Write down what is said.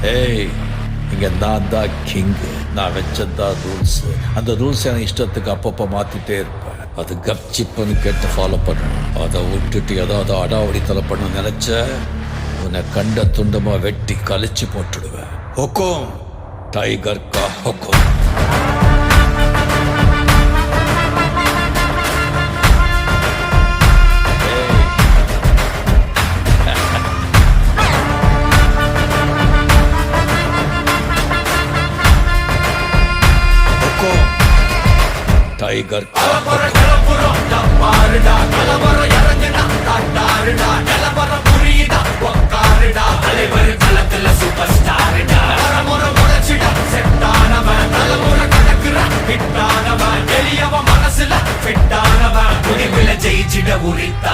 ஏய், இங்க நான் தான் கிங்கு. நான் வச்சதான் ரூல்ஸ். அந்த ரூல்ஸ் என் இஷ்டத்துக்கு அப்பப்போ மாத்திட்டே இருப்பேன். அது கப்சிப்புன்னு கேட்டு ஃபாலோ பண்ணணும். அதை விட்டுட்டு ஏதாவது அடாவடித்தலை பண்ண நினைச்ச உன்னை கண்ட துண்டமா வெட்டி கழிச்சு போட்டுடுவேன். ஹொக்கும், டைகர் கா ஹொக்கும். டைகர் மனசுல ஜெயிச்சிட உரித்த